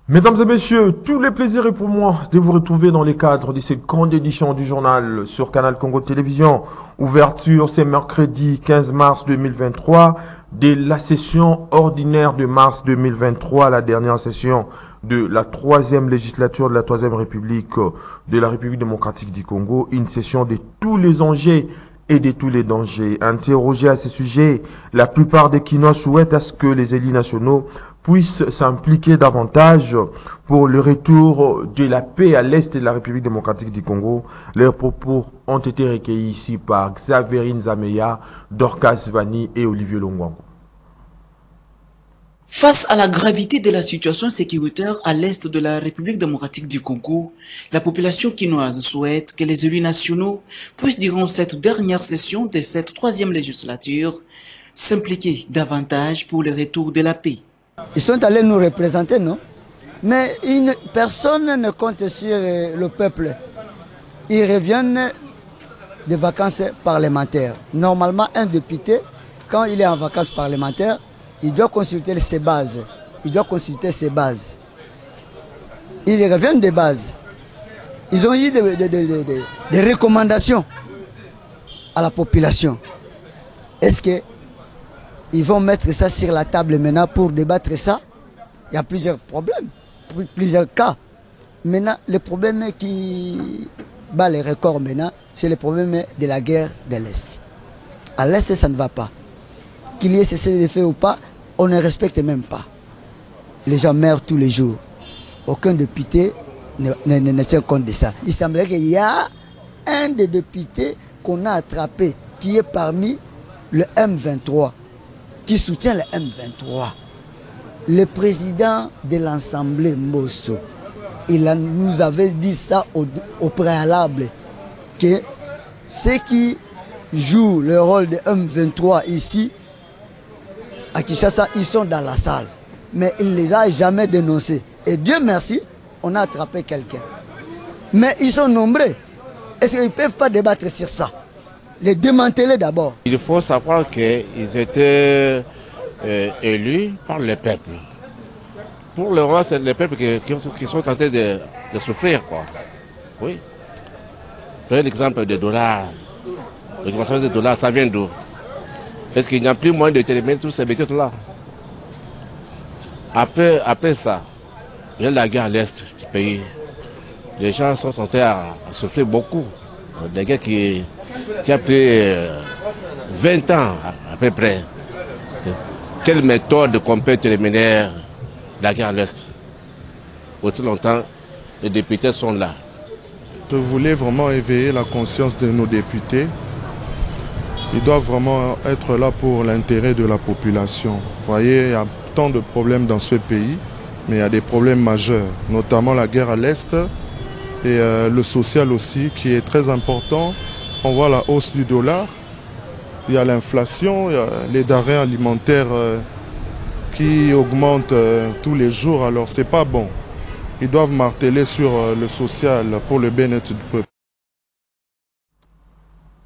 Mesdames et messieurs, tous les plaisirs est pour moi de vous retrouver dans les cadres de cette grande édition du journal sur Canal Congo Télévision. Ouverture, c'est mercredi 15 mars 2023 de la session ordinaire de mars 2023, la dernière session de la troisième législature de la troisième République de la République démocratique du Congo. Une session de tous les enjeux et de tous les dangers. Interrogés à ce sujet, la plupart des Quinois souhaitent à ce que les élus nationaux puissent s'impliquer davantage pour le retour de la paix à l'est de la République démocratique du Congo. Leurs propos ont été recueillis ici par Xaverine Zameya, Dorcas Vani et Olivier Longwango. Face à la gravité de la situation sécuritaire à l'est de la République démocratique du Congo, la population quinoise souhaite que les élus nationaux puissent, durant cette dernière session de cette troisième législature, s'impliquer davantage pour le retour de la paix. Ils sont allés nous représenter, non? Mais personne ne compte sur le peuple. Ils reviennent des vacances parlementaires. Normalement, un député, quand il est en vacances parlementaires, il doit consulter ses bases. Il doit consulter ses bases. Ils reviennent des bases. Ils ont eu des recommandations à la population. Est-ce qu'ils vont mettre ça sur la table maintenant pour débattre ça? Il y a plusieurs problèmes, plusieurs cas. Maintenant, le problème qui bat les records maintenant, c'est le problème de la guerre de l'Est. À l'Est, ça ne va pas. Qu'il y ait cessé de faire ou pas, on ne respecte même pas. Les gens meurent tous les jours. Aucun député ne tient compte de ça. Il semblerait qu'il y a un des députés qu'on a attrapé qui est parmi le M23, qui soutient le M23. Le président de l'Assemblée, Mbosso, nous avait dit ça au préalable, que ceux qui jouent le rôle de M23 ici, à Kinshasa, ils sont dans la salle. Mais il ne les a jamais dénoncés. Et Dieu merci, on a attrapé quelqu'un. Mais ils sont nombreux. Est-ce qu'ils ne peuvent pas débattre sur ça? Les démanteler d'abord. Il faut savoir qu'ils étaient élus par le peuple. Pour le reste, c'est le peuple qui sont tentés de souffrir, quoi. Oui. Prenez l'exemple des dollars. L'augmentation des dollars, ça vient d'où? Est-ce qu'il n'y a plus moyen de terminer tous ces bêtises-là? Après ça, il y a la guerre à l'est du pays. Les gens sont tentés à souffrir beaucoup. Des guerres qui a pris 20 ans à peu près. Quelle méthode qu'on peut terminer la guerre à l'est? Aussi longtemps, les députés sont là. Je voulais vraiment éveiller la conscience de nos députés. Ils doivent vraiment être là pour l'intérêt de la population. Vous voyez, il y a tant de problèmes dans ce pays, mais il y a des problèmes majeurs, notamment la guerre à l'Est et le social aussi, qui est très important. On voit la hausse du dollar, il y a l'inflation, il y a les denrées alimentaires qui augmentent tous les jours, alors c'est pas bon. Ils doivent marteler sur le social pour le bien-être du peuple.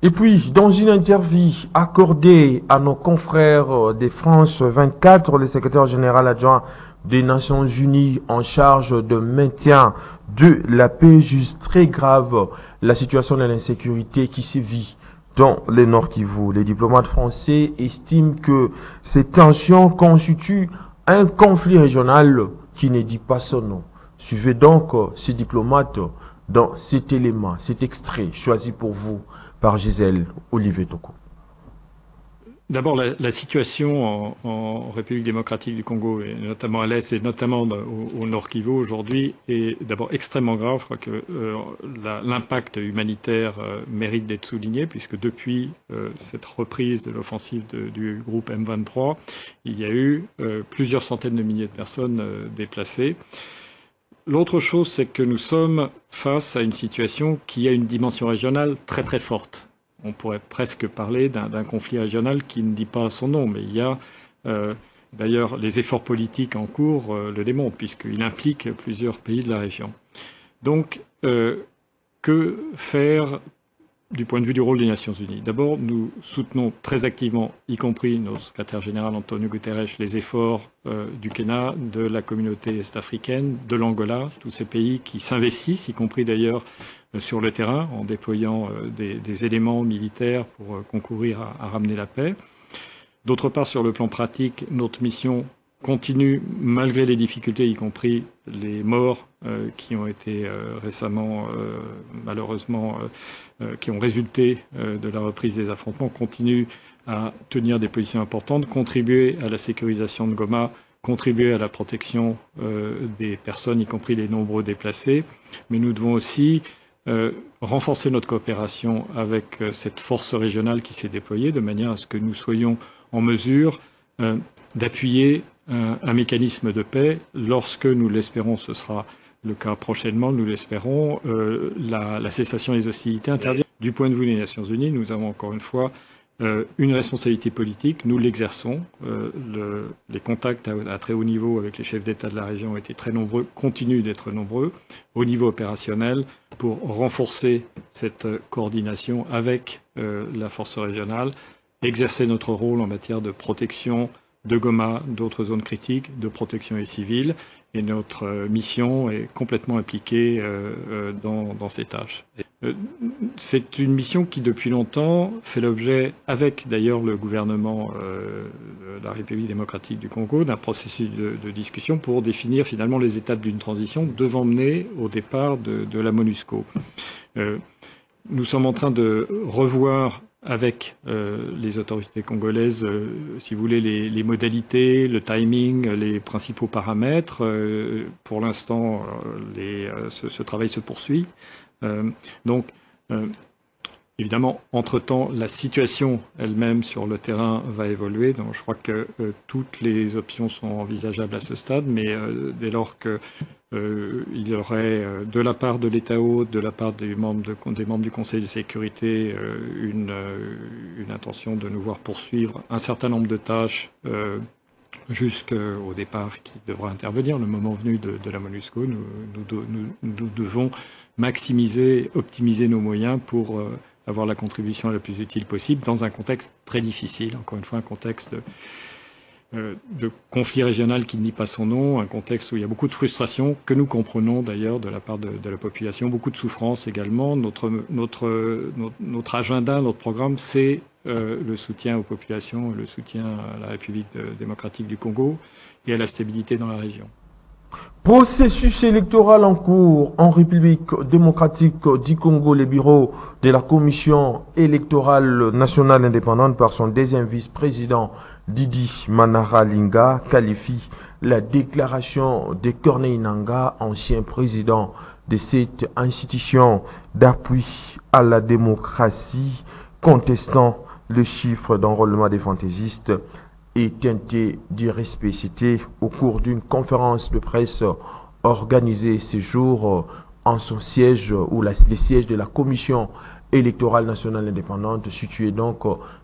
Et puis, dans une interview accordée à nos confrères de France 24, le secrétaire général adjoint des Nations Unies en charge de maintien de la paix juge très grave la situation de l'insécurité qui sévit dans le Nord Kivu. Les diplomates français estiment que ces tensions constituent un conflit régional qui ne dit pas son nom. Suivez donc ces diplomates dans cet élément, cet extrait choisi pour vous par Gisèle Olivier Toko. D'abord, la situation en République démocratique du Congo, et notamment à l'Est et notamment au Nord Kivu aujourd'hui, est d'abord extrêmement grave. Je crois que l'impact humanitaire mérite d'être souligné, puisque depuis cette reprise de l'offensive du groupe M23, il y a eu plusieurs centaines de milliers de personnes déplacées. L'autre chose, c'est que nous sommes face à une situation qui a une dimension régionale très très forte. On pourrait presque parler d'un conflit régional qui ne dit pas son nom, mais il y a d'ailleurs les efforts politiques en cours le démontrent, puisqu'il implique plusieurs pays de la région. Donc, que faire du point de vue du rôle des Nations Unies. D'abord, nous soutenons très activement, y compris notre secrétaire général Antonio Guterres, les efforts du Kenya, de la communauté est-africaine, de l'Angola, tous ces pays qui s'investissent, y compris d'ailleurs sur le terrain, en déployant des éléments militaires pour concourir à ramener la paix. D'autre part, sur le plan pratique, notre mission continue, malgré les difficultés, y compris les morts qui ont été récemment, malheureusement, qui ont résulté de la reprise des affrontements, continue à tenir des positions importantes, contribuer à la sécurisation de Goma, contribuer à la protection des personnes, y compris les nombreux déplacés. Mais nous devons aussi renforcer notre coopération avec cette force régionale qui s'est déployée, de manière à ce que nous soyons en mesure d'appuyer un mécanisme de paix lorsque, nous l'espérons, ce sera le cas prochainement, nous l'espérons, la cessation des hostilités intervient. Du point de vue des Nations Unies, nous avons encore une fois une responsabilité politique, nous l'exerçons. Les contacts à très haut niveau avec les chefs d'État de la région ont été très nombreux, continuent d'être nombreux, au niveau opérationnel, pour renforcer cette coordination avec la force régionale, exercer notre rôle en matière de protection de Goma, d'autres zones critiques, de protection des civils. Et notre mission est complètement impliquée dans ces tâches. C'est une mission qui, depuis longtemps, fait l'objet, avec d'ailleurs le gouvernement de la République démocratique du Congo, d'un processus de discussion pour définir finalement les étapes d'une transition devant mener au départ de la MONUSCO. Nous sommes en train de revoir avec les autorités congolaises, si vous voulez, les modalités, le timing, les principaux paramètres. Pour l'instant, ce travail se poursuit. Donc, évidemment, entre-temps, la situation elle-même sur le terrain va évoluer. Donc, je crois que toutes les options sont envisageables à ce stade, mais dès lors que il y aurait de la part de l'État hôte, de la part des membres du Conseil de sécurité, une intention de nous voir poursuivre un certain nombre de tâches jusqu'au départ qui devra intervenir. Le moment venu de la MONUSCO, nous devons maximiser, optimiser nos moyens pour avoir la contribution la plus utile possible dans un contexte très difficile, encore une fois un contexte de conflit régional qui ne nie pas son nom, un contexte où il y a beaucoup de frustration, que nous comprenons d'ailleurs de la part de la population, beaucoup de souffrance également. Notre agenda, notre programme, c'est le soutien aux populations, le soutien à la République démocratique du Congo et à la stabilité dans la région. Processus électoral en cours en République démocratique du Congo. Les bureaux de la Commission électorale nationale indépendante par son deuxième vice-président Didi Manara Linga qualifie la déclaration de Corneille Nangaa, ancien président de cette institution d'appui à la démocratie, contestant le chiffre d'enrôlement des fantaisistes et teinté d'irrespect au cours d'une conférence de presse organisée ce jour en son siège ou les sièges de la Commission électorale nationale indépendante située donc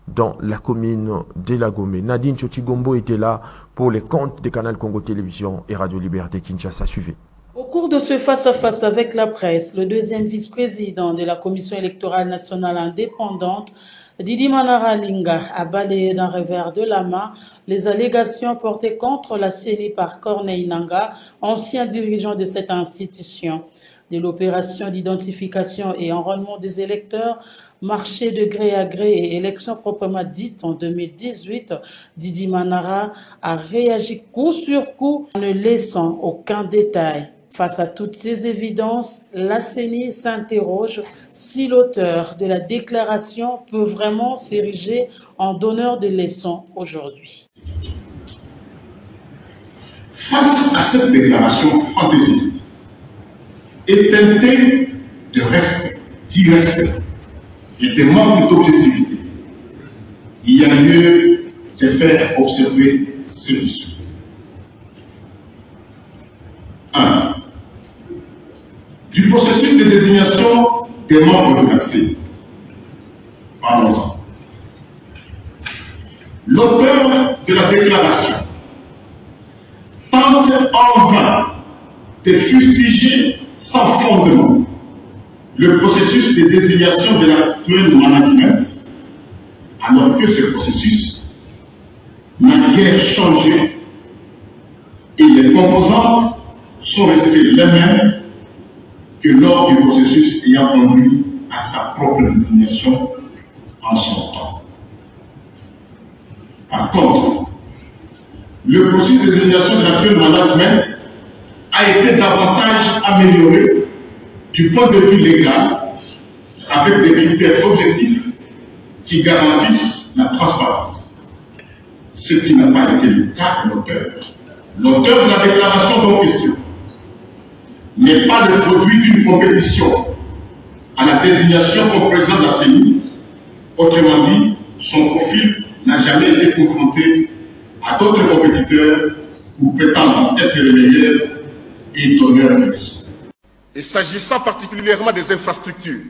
dans la commune de Lagomé. Nadine Chotigombo était là pour les comptes des canaux Congo Télévision et Radio Liberté Kinshasa. Suivez. Au cours de ce face-à-face avec la presse, le deuxième vice-président de la Commission électorale nationale indépendante, Didi Manara Linga, a balayé d'un revers de la main les allégations portées contre la CENI par Corneille Nangaa, ancien dirigeant de cette institution. De l'opération d'identification et enrôlement des électeurs, marché de gré à gré et élection proprement dite en 2018, Didi Manara a réagi coup sur coup en ne laissant aucun détail. Face à toutes ces évidences, la CENI s'interroge si l'auteur de la déclaration peut vraiment s'ériger en donneur de leçons aujourd'hui. Face à cette déclaration fantaisiste et teintée de respect, d'irrespect et de manque d'objectivité, il y a lieu de faire observer ceci. 1. Du processus de désignation des membres de la CENI. Parlons-en. L'auteur de la déclaration tente en vain de fustiger sans fondement le processus de désignation de l'actuel management, alors que ce processus n'a guère changé et les composantes sont restées les mêmes que lors du processus ayant conduit à sa propre désignation en son temps. Par contre, le processus de désignation de l'actuel management a été davantage amélioré du point de vue légal avec des critères objectifs qui garantissent la transparence. Ce qui n'a pas été le cas de l'auteur. L'auteur de la déclaration en question n'est pas le produit d'une compétition à la désignation comme président de la CENI. Autrement dit, son profil n'a jamais été confronté à d'autres compétiteurs pour prétendre être le meilleur et donneur de leçons. Et s'agissant particulièrement des infrastructures,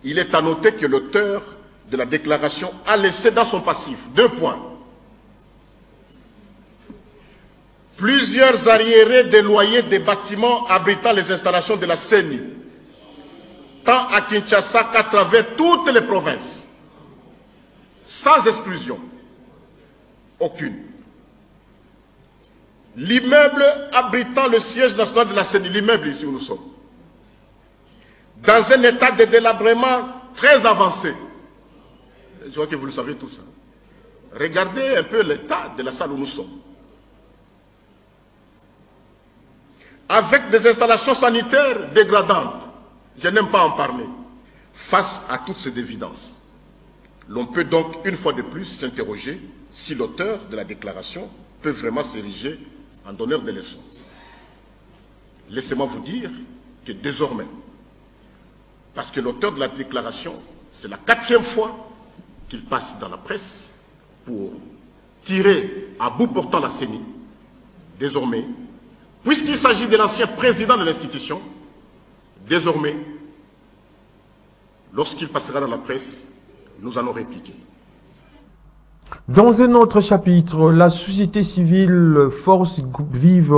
il est à noter que l'auteur de la déclaration a laissé dans son passif 2 points. Plusieurs arriérés des loyers des bâtiments abritant les installations de la CENI, tant à Kinshasa qu'à travers toutes les provinces, sans exclusion aucune. L'immeuble abritant le siège national de la CENI, l'immeuble ici où nous sommes, dans un état de délabrement très avancé. Je vois que vous le savez tout ça. Regardez un peu l'état de la salle où nous sommes. Avec des installations sanitaires dégradantes, je n'aime pas en parler. Face à toutes ces évidences, l'on peut donc une fois de plus s'interroger si l'auteur de la déclaration peut vraiment s'ériger en donneur de leçons. Laissez-moi vous dire que désormais, parce que l'auteur de la déclaration, c'est la 4e fois qu'il passe dans la presse pour tirer à bout portant la CENI, désormais, puisqu'il s'agit de l'ancien président de l'institution, désormais, lorsqu'il passera dans la presse, nous allons répliquer. Dans un autre chapitre, la société civile force vive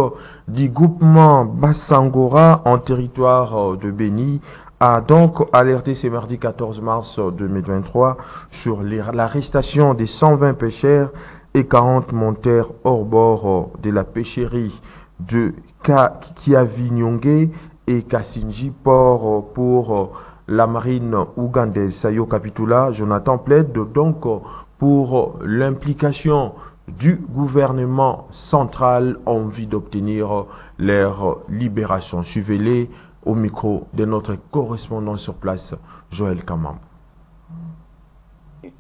du groupement Bassangora en territoire de Béni a donc alerté ce mardi 14 mars 2023 sur l'arrestation des 120 pêcheurs et 40 monteurs hors bord de la pêcherie de Kiavinyonge et Kassinji Port pour la marine ougandaise. Sayo Kapitula, Jonathan plaide donc pour l'implication du gouvernement central en vue d'obtenir leur libération. Suivez-les au micro de notre correspondant sur place, Joël Kamam.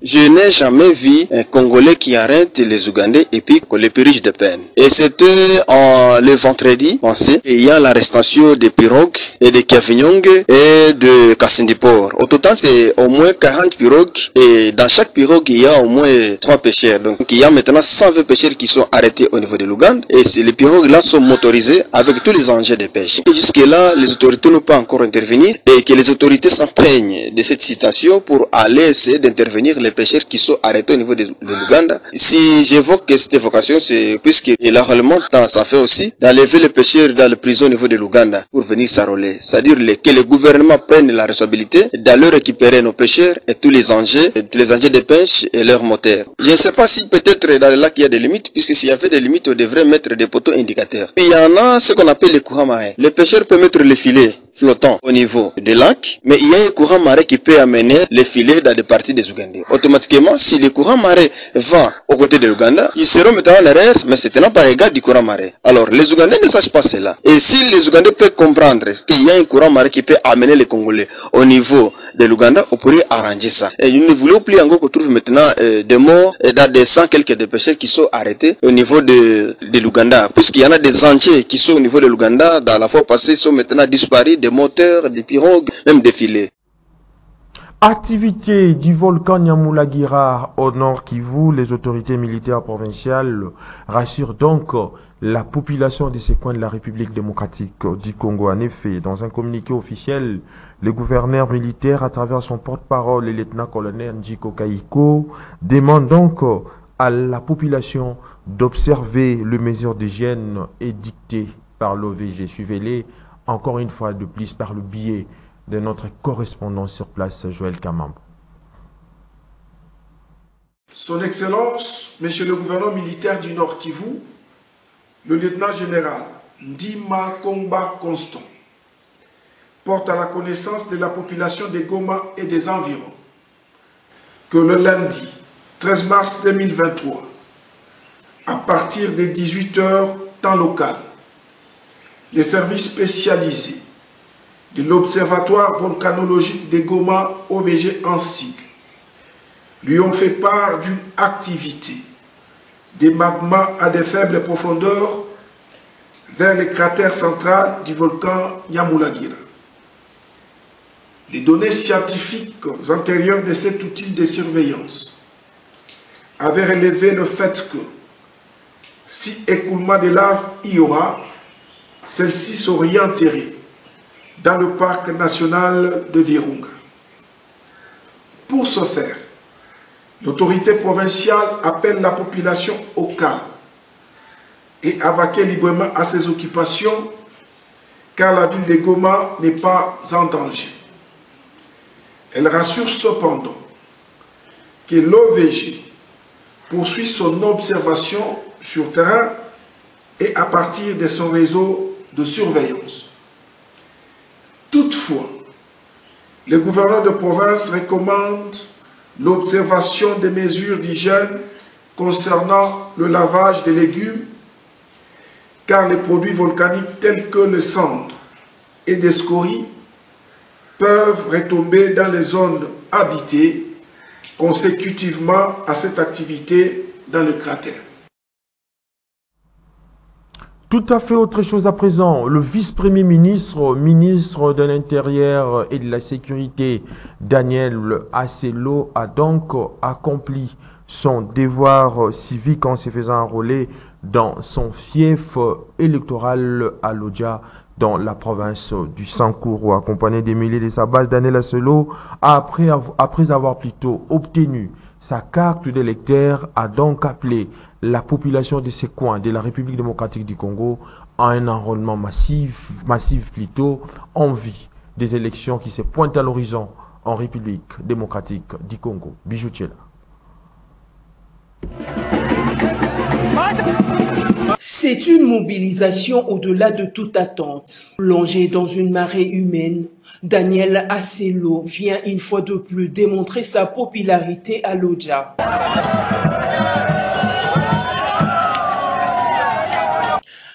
Je n'ai jamais vu un Congolais qui arrête les Ougandais et puis qu'on les purge de peine. Et c'était le vendredi passé, il y a l'arrestation des pirogues et de Kiavinyonge et de Kassindipor. Au total, c'est au moins 40 pirogues et dans chaque pirogue, il y a au moins 3 pêcheurs. Donc il y a maintenant 120 pêcheurs qui sont arrêtés au niveau de l'Ouganda et les pirogues là sont motorisées avec tous les engins de pêche. Et jusque-là, les autorités n'ont pas encore intervenu et que les autorités s'imprègnent de cette situation pour aller essayer d'intervenir les pêcheurs qui sont arrêtés au niveau de l'Ouganda. Si j'évoque cette évocation, c'est puisque l'arrêlement, ça fait aussi d'enlever les pêcheurs dans la prison au niveau de l'Ouganda pour venir s'enrôler. C'est-à-dire que le gouvernement prenne la responsabilité d'aller récupérer nos pêcheurs et tous les engins de pêche et leurs moteurs. Je ne sais pas si peut-être dans le lac il y a des limites, puisque s'il y avait des limites, on devrait mettre des poteaux indicateurs. Puis il y en a ce qu'on appelle les courants marins. Les pêcheurs peuvent mettre les filets flottant au niveau du lac, mais il y a un courant marin qui peut amener les filets dans des parties des Ougandais. Automatiquement, si le courant marin va aux côtés de l'Ouganda, ils seront maintenant en arrière, mais c'est tenant par égard du courant marin. Alors, les Ougandais ne sachent pas cela. Et si les Ougandais peuvent comprendre qu'il y a un courant marin qui peut amener les Congolais au niveau de l'Ouganda, on pourrait arranger ça. Et il ne voulait plus encore qu'on trouve maintenant des morts dans des 100 quelques de pêcheurs qui sont arrêtés au niveau de l'Ouganda. Puisqu'il y en a des entiers qui sont au niveau de l'Ouganda, dans la fois passée, sont maintenant disparus, des moteurs, des pirogues, même des filets. Activité du volcan Nyamulagira au nord Kivu, les autorités militaires provinciales rassurent donc la population de ces coins de la République démocratique du Congo. En effet, dans un communiqué officiel, le gouverneur militaire, à travers son porte-parole, le lieutenant-colonel Njiko Kaiko, demande donc à la population d'observer les mesures d'hygiène édictées par l'OVG. Suivez-les encore une fois de plus par le biais de notre correspondant sur place, Joël Kamambo. Son Excellence, Monsieur le gouverneur militaire du Nord Kivu, le lieutenant-général Ndima Kongba Constant, porte à la connaissance de la population de Goma et des environs que le lundi 13 mars 2023, à partir des 18 h temps local, les services spécialisés de l'Observatoire volcanologique de Goma, OVG en sigle, lui ont fait part d'une activité des magmas à de faibles profondeurs vers le cratère central du volcan Nyamulagira. Les données scientifiques antérieures de cet outil de surveillance avaient relevé le fait que si écoulement de lave y aura, celle-ci serait enterrée dans le parc national de Virunga. Pour ce faire, l'autorité provinciale appelle la population au calme et à vaquer librement à ses occupations, car la ville de Goma n'est pas en danger. Elle rassure cependant que l'OVG poursuit son observation sur terrain et à partir de son réseau de surveillance. Toutefois, le gouverneur de province recommande l'observation des mesures d'hygiène concernant le lavage des légumes, car les produits volcaniques tels que le cendre et des scories peuvent retomber dans les zones habitées consécutivement à cette activité dans le cratère. Tout à fait autre chose à présent. Le vice-premier ministre, ministre de l'Intérieur et de la Sécurité, Daniel Aselo, a donc accompli son devoir civique en se faisant enrôler dans son fief électoral à Lodja, dans la province du Sankourou, accompagné des milliers de sa base. Daniel Aselo, après avoir plutôt obtenu sa carte d'électeur, a donc appelé la population de ces coins de la République démocratique du Congo à un enrôlement massif plutôt, en vue des élections qui se pointent à l'horizon en République démocratique du Congo. Bijou Tchela. C'est une mobilisation au-delà de toute attente. Plongé dans une marée humaine, Daniel Aselo vient une fois de plus démontrer sa popularité à Lodja.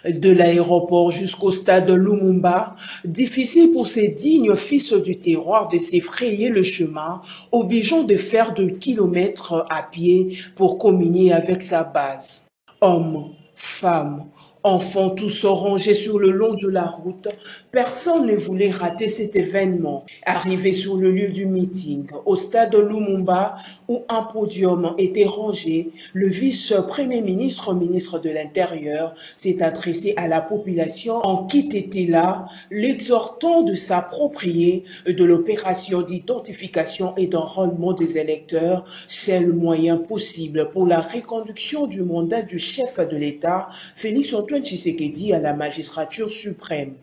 De l'aéroport jusqu'au stade Lumumba, difficile pour ces dignes fils du terroir de s'effrayer le chemin, obligeant de faire 2 kilomètres à pied pour communier avec sa base. Hommes, femmes, enfants tous rangés sur le long de la route, personne ne voulait rater cet événement. Arrivé sur le lieu du meeting, au stade Lumumba, où un podium était rangé, le vice-premier ministre, ministre de l'Intérieur, s'est adressé à la population en qui était là, l'exhortant de s'approprier de l'opération d'identification et d'enrôlement des électeurs, seul moyen possible pour la reconduction du mandat du chef de l'État, Félix Antoine Tshisekedi, à la magistrature suprême.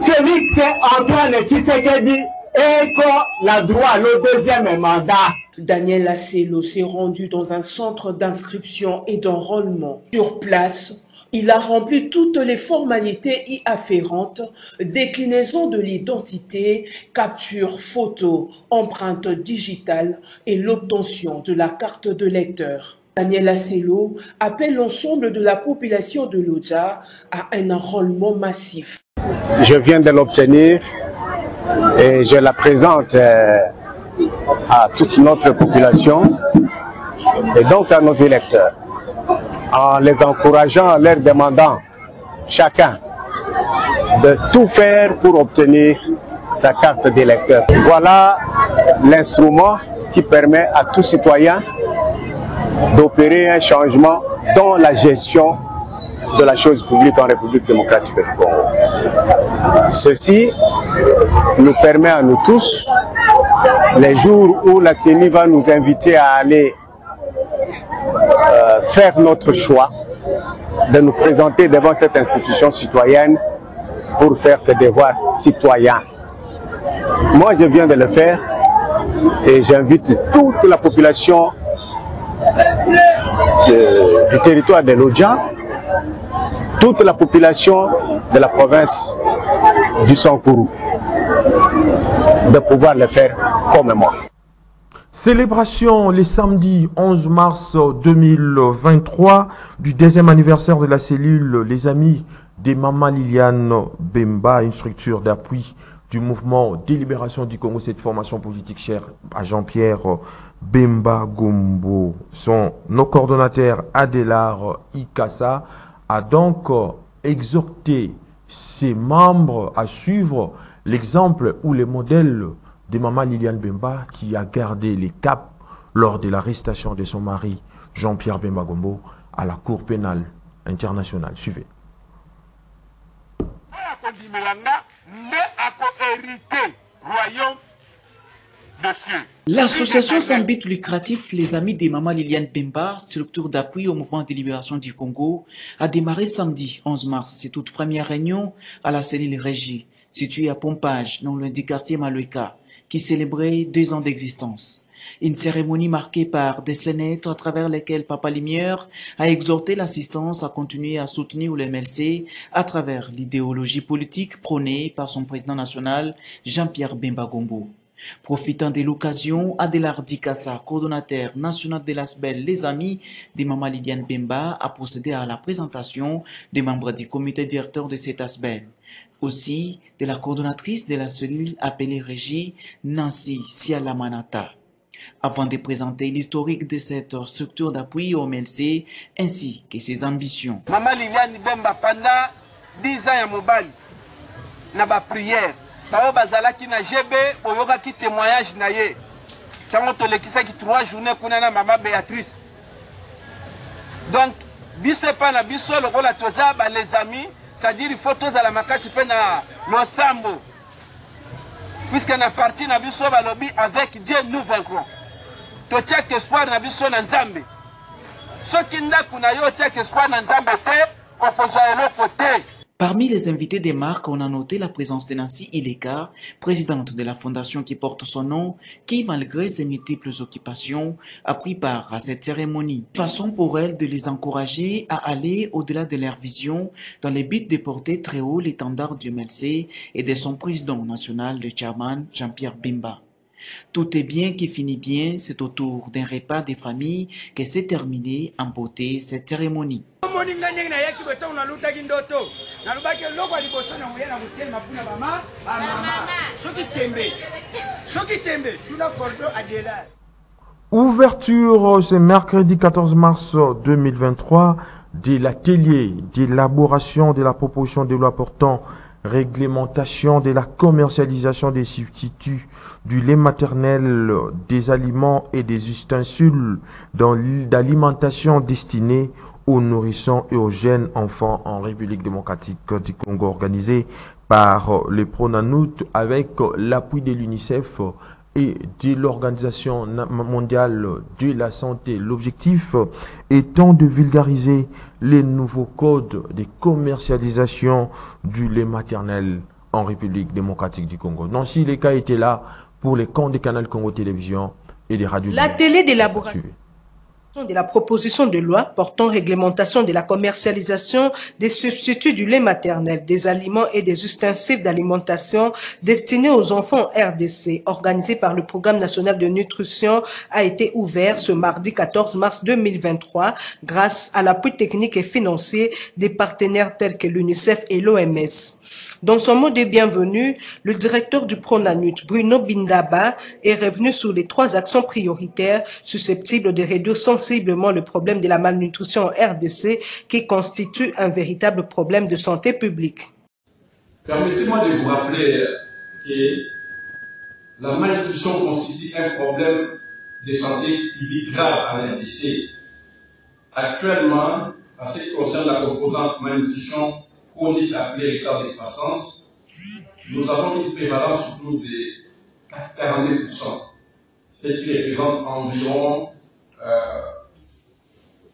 Félix Antoine Tshisekedi est la droit le 2e mandat. Daniel Aselo s'est rendu dans un centre d'inscription et d'enrôlement. Sur place, il a rempli toutes les formalités y afférentes, déclinaison de l'identité, capture photo, empreinte digitale et l'obtention de la carte de lecteur. Daniel Aselo appelle l'ensemble de la population de Lodja à un enrôlement massif. Je viens de l'obtenir et je la présente à toute notre population et donc à nos électeurs, en les encourageant, en leur demandant chacun de tout faire pour obtenir sa carte d'électeur. Voilà l'instrument qui permet à tout citoyen d'opérer un changement dans la gestion de la chose publique en République démocratique du Congo. Ceci nous permet à nous tous, les jours où la CENI va nous inviter à aller faire notre choix, de nous présenter devant cette institution citoyenne pour faire ses devoirs citoyens. Moi, je viens de le faire et j'invite toute la population du territoire de l'Odjan, toute la population de la province du Sankourou, de pouvoir le faire comme moi. Célébration les samedis 11 mars 2023 du 10e anniversaire de la cellule Les Amis des Maman Liliane Bemba, une structure d'appui du mouvement de libération du Congo, cette formation politique chère à Jean-Pierre Bemba Gombo. Nos coordonnateurs Adélar Ikassa a donc exhorté ses membres à suivre l'exemple ou les modèles de Maman Liliane Bemba qui a gardé les caps lors de l'arrestation de son mari Jean-Pierre Bemba Gombo à la Cour pénale internationale. Suivez. L'association sans but lucratif Les Amis des Maman Liliane Bemba, structure d'appui au mouvement de libération du Congo, a démarré samedi 11 mars ses toute première réunion à la cellule Régie, située à Pompage, dans le dit quartier Maloika, qui célébrait 2 ans d'existence. Une cérémonie marquée par des scénettes à travers lesquelles Papa Lumière a exhorté l'assistance à continuer à soutenir le MLC à travers l'idéologie politique prônée par son président national Jean-Pierre Bemba Gombo. Profitant de l'occasion, Adélar Dikassa, coordonnateur national de l'ASBEL Les Amis des Maman Liliane Bemba, a procédé à la présentation des membres du comité directeur de cet ASBEL. Aussi de la coordonnatrice de la cellule appelée Régie, Nancy Sialamanata. Avant de présenter l'historique de cette structure d'appui au MLC ainsi que ses ambitions. Maman Liliane Bemba, pendant 10 ans, mobile, n'a pas prière. Bao bazala qui n'a GB, boyoka qui témoignage naye. Quand on qui ça qui 3 journées qu'on a maman Béatrice. Donc, biso pas na biso le rôle à toza les amis, c'est-à-dire il faut tous à la makasi pe na l'ensemble. Puisqu'on a parti na biso ba lobby avec Dieu nous vaincrons. To tia espoir na biso na Nzambe. Ce qui n'a kuna yo tia espoir na Nzambe te, opposé à l'autre côté. Parmi les invités des marques, on a noté la présence de Nancy Ileka, présidente de la fondation qui porte son nom, qui, malgré ses multiples occupations, a pris part à cette cérémonie. Façon pour elle de les encourager à aller au-delà de leur vision dans le but de porter très haut l'étendard du MLC et de son président national, le chairman Jean-Pierre Bemba. Tout est bien qui finit bien, c'est autour d'un repas des familles que s'est terminée en beauté cette cérémonie. Ouverture ce mercredi 14 mars 2023 de l'atelier d'élaboration de la proposition de loi portant réglementation de la commercialisation des substituts du lait maternel, des aliments et des ustensiles d'alimentation destinés aux nourrissons et aux jeunes enfants en République démocratique du Congo, organisé par le Pronanout avec l'appui de l'UNICEF et de l'Organisation mondiale de la santé. L'objectif étant de vulgariser les nouveaux codes de commercialisation du lait maternel en République démocratique du Congo. Nancy Ileka était là pour les comptes des canaux Congo Télévision et des radios. La télé d'élaboration de la proposition de loi portant réglementation de la commercialisation des substituts du lait maternel, des aliments et des ustensiles d'alimentation destinés aux enfants en RDC, organisé par le Programme national de nutrition, a été ouvert ce mardi 14 mars 2023 grâce à l'appui technique et financier des partenaires tels que l'UNICEF et l'OMS. Dans son mot de bienvenue, le directeur du Pronanut, Bruno Bindaba, est revenu sur les 3 actions prioritaires susceptibles de réduire sensiblement le problème de la malnutrition en RDC qui constitue un véritable problème de santé publique. Permettez-moi de vous rappeler que la malnutrition constitue un problème de santé publique grave en RDC. Actuellement, en ce qui concerne la composante malnutrition chronique appelée retard de croissance, nous avons une prévalence autour de 42%, ce qui représente environ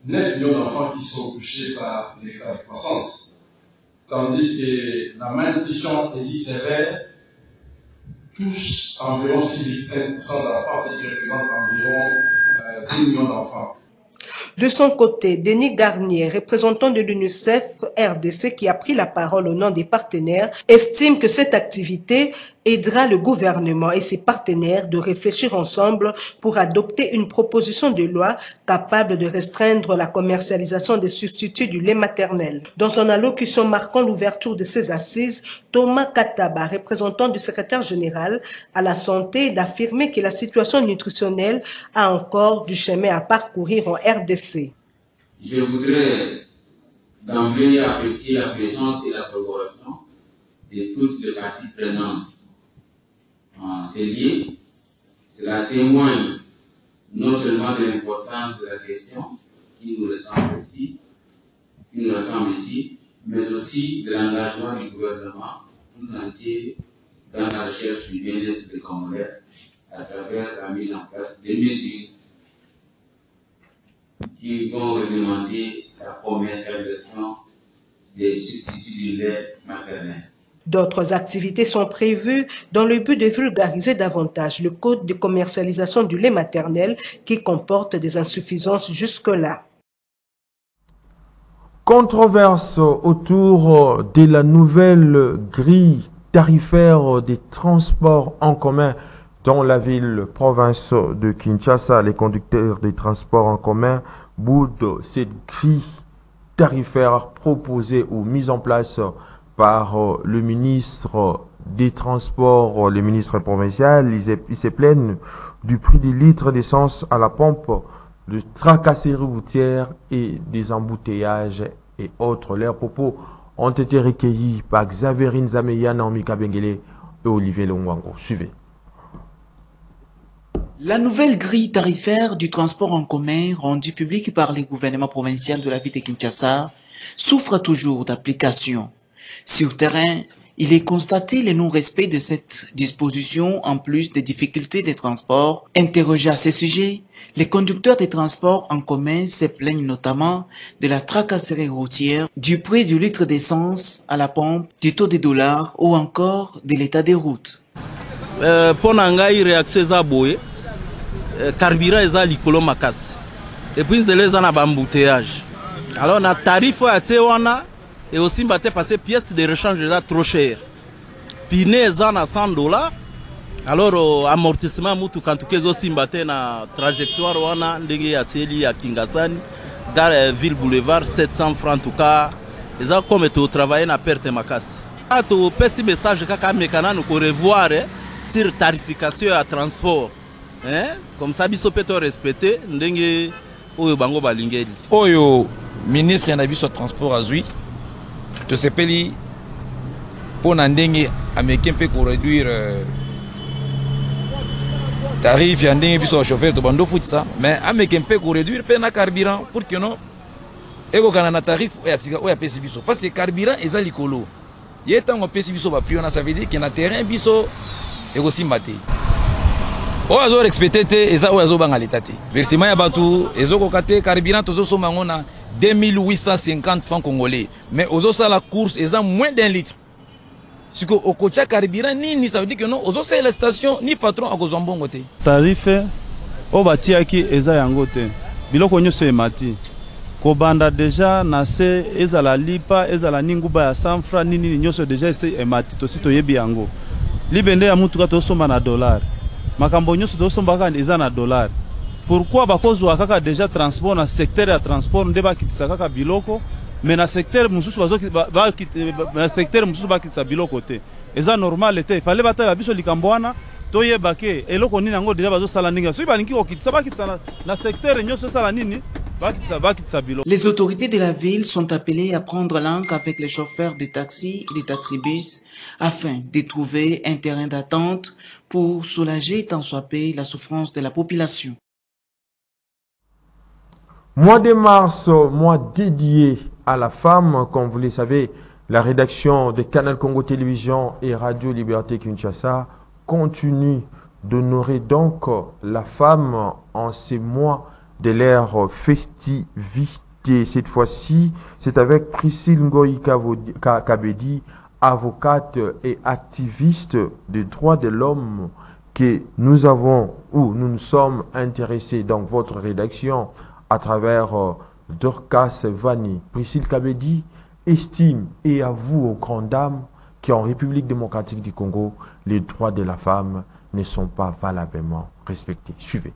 9 millions d'enfants qui sont touchés par l'écart de croissance, tandis que la malnutrition et l'ICR touchent environ 6,5% d'enfants, ce qui représente environ 2 millions d'enfants. De son côté, Denis Garnier, représentant de l'UNICEF RDC qui a pris la parole au nom des partenaires, estime que cette activité aidera le gouvernement et ses partenaires de réfléchir ensemble pour adopter une proposition de loi capable de restreindre la commercialisation des substituts du lait maternel. Dans son allocution marquant l'ouverture de ces assises, Thomas Kataba, représentant du secrétaire général à la santé, d'affirmer que la situation nutritionnelle a encore du chemin à parcourir en RDC. Je voudrais d'emblée apprécier la présence et la collaboration de toutes les parties prenantes. C'est lié, cela témoigne non seulement de l'importance de la question qui nous ressemble ici, mais aussi de l'engagement du gouvernement tout entier dans la recherche du bien-être des Congolais à travers la mise en place des mesures qui vont recommander la commercialisation des substituts du lait maternel. D'autres activités sont prévues dans le but de vulgariser davantage le code de commercialisation du lait maternel qui comporte des insuffisances jusque-là. Controverse autour de la nouvelle grille tarifaire des transports en commun dans la ville-province de Kinshasa. Les conducteurs des transports en commun boudent cette grille tarifaire proposée ou mise en place par le ministre des Transports, le ministre provincial. Ils se plaignent du prix des litres d'essence à la pompe, de tracasseries routières et des embouteillages et autres. Leurs propos ont été recueillis par Xaverine Zameya, Naomi Kabengele et Olivier Longwango. Suivez. La nouvelle grille tarifaire du transport en commun rendue publique par le gouvernement provincial de la ville de Kinshasa souffre toujours d'application. Sur terrain, il est constaté le non-respect de cette disposition en plus des difficultés des transports. Interrogés à ce sujet, les conducteurs des transports en commun se plaignent notamment de la tracasserie routière, du prix du litre d'essence à la pompe, du taux de dollars ou encore de l'état des routes. Pour ngai réaction eza boye carburant eza likolo makasi et puis nzela eza na bambouteillage. Alors na tarif ya tie wana et aussi mbaté passer pièce de rechange eza trop cher. Pine eza na $100. Alors amortissement mutu kantuke aussi mbaté na trajectoire wana ndenge ya tieli ya Kingasani dans ville boulevard 700 francs en tout cas. Eza comme tu travailler na perte makasi. To petit message kaka mekana nous revoir sur tarification à transport. Comme ça biso peut respecter ndenge oyo bango balingeli. Oyo ministre na biso transport azui to sepeli pona ndenge américain peut réduire tarif ya ndenge biso chauffeur to bando futi ça mais américain peut réduire pe na carburant pour que non eko kana na tarif ya sika oya pesi biso parce que carburant eza likolo yetango pesi biso ba priona ça veut dire que na terrain biso eko simbate o azo respecter te eza o azo banga l'état te versement ya batu ezoko kate carburant tozo soma ngona 2850 francs congolais mais ozo sala course eza moins d'un litre siko okocha carburant nini ça veut dire que non ozo sala la station ni patron akozwa mbongo te tarif o batiaki eza yango te biloko nyonso emati kobanda deja na se ezala lipa ezala ninguba ya 100 francs nini nyonso deja ese emati tosi toyebi yango libende ya mutuka tosomba na dollar makambo nyonso tosombaka eza na dollar. Pourquoi bakozwa kaka déjà transport na secteur ya transport nde bakitisa kaka biloko mais na secteur mususu na secteur mususu bakitisa biloko te eza normal te fallait batala biso likambo wana toyeba ke eloko nini yango déjà bazo sala ninga so balingi kokitisa bakitisa na secteur nyonso sala nini bakitisa biloko. Les autorités de la ville sont appelées à prendre langue avec les chauffeurs de taxi et de taxibus afin de trouver un terrain d'attente pour soulager tant soit peu la souffrance de la population. Mois de mars, mois dédié à la femme, comme vous le savez, la rédaction de Canal Congo Télévision et Radio Liberté Kinshasa continue d'honorer donc la femme en ces mois de leur festivité. Cette fois-ci, c'est avec Priscille Ngoï Kabedi, avocate et activiste des droits de l'homme, que nous nous sommes intéressés dans votre rédaction à travers Dorcas Vani. Priscille Kabedi estime et avoue aux grandes dames qu'en République démocratique du Congo, les droits de la femme ne sont pas valablement respectés. Suivez.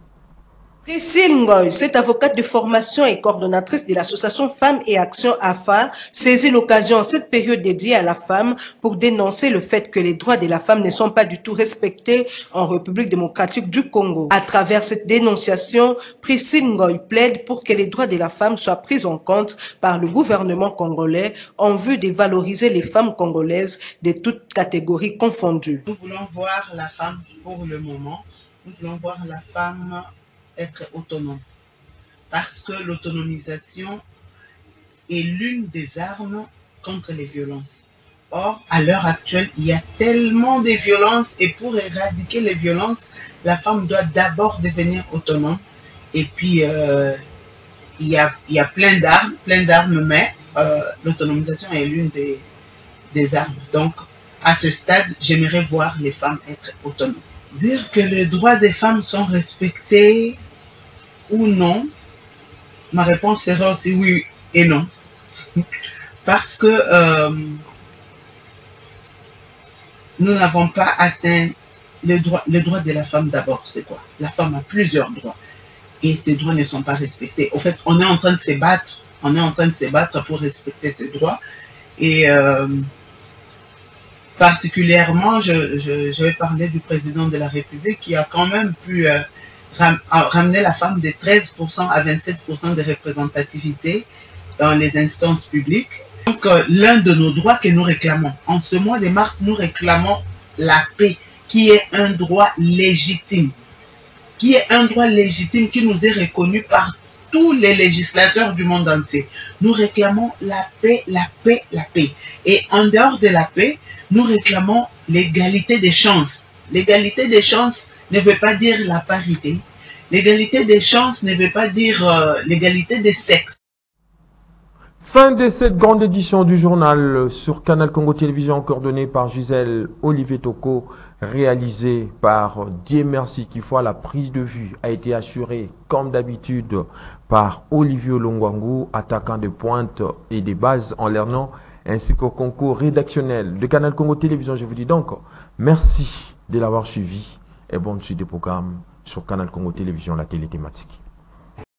Priscille Ngoï, cette avocate de formation et coordonnatrice de l'association Femmes et Action AFA, saisit l'occasion en cette période dédiée à la femme pour dénoncer le fait que les droits de la femme ne sont pas du tout respectés en République démocratique du Congo. À travers cette dénonciation, Priscille Ngoï plaide pour que les droits de la femme soient pris en compte par le gouvernement congolais en vue de valoriser les femmes congolaises de toutes catégories confondues. Nous voulons voir la femme pour le moment, nous voulons voir la femme être autonome, parce que l'autonomisation est l'une des armes contre les violences. Or, à l'heure actuelle, il y a tellement de violences, et pour éradiquer les violences, la femme doit d'abord devenir autonome. Et puis, il y a plein d'armes, mais l'autonomisation est l'une des armes. Donc, à ce stade, j'aimerais voir les femmes être autonomes. Dire que les droits des femmes sont respectés ou non, ma réponse serait aussi oui et non. Parce que nous n'avons pas atteint les droits de la femme d'abord. C'est quoi? La femme a plusieurs droits et ces droits ne sont pas respectés. En fait, on est en train de se battre, pour respecter ces droits. Et particulièrement, je vais parler du président de la République qui a quand même pu ramener la femme de 13% à 27% de représentativité dans les instances publiques. Donc, l'un de nos droits que nous réclamons, en ce mois de mars, nous réclamons la paix, qui est un droit légitime, qui nous est reconnu par tous les législateurs du monde entier. Nous réclamons la paix, la paix, la paix. Et en dehors de la paix, nous réclamons l'égalité des chances. L'égalité des chances ne veut pas dire la parité. L'égalité des chances ne veut pas dire l'égalité des sexes. Fin de cette grande édition du journal sur Canal Congo Télévision, coordonnée par Gisèle Olivier Toko, réalisée par Dieu merci qui fois la prise de vue a été assurée comme d'habitude par Olivier Longwangu, attaquant de pointe et des bases en Lernon, ainsi qu'au concours rédactionnel de Canal Congo Télévision. Je vous dis donc merci de l'avoir suivi et bonne suite des programmes sur Canal Congo Télévision, la télé thématique.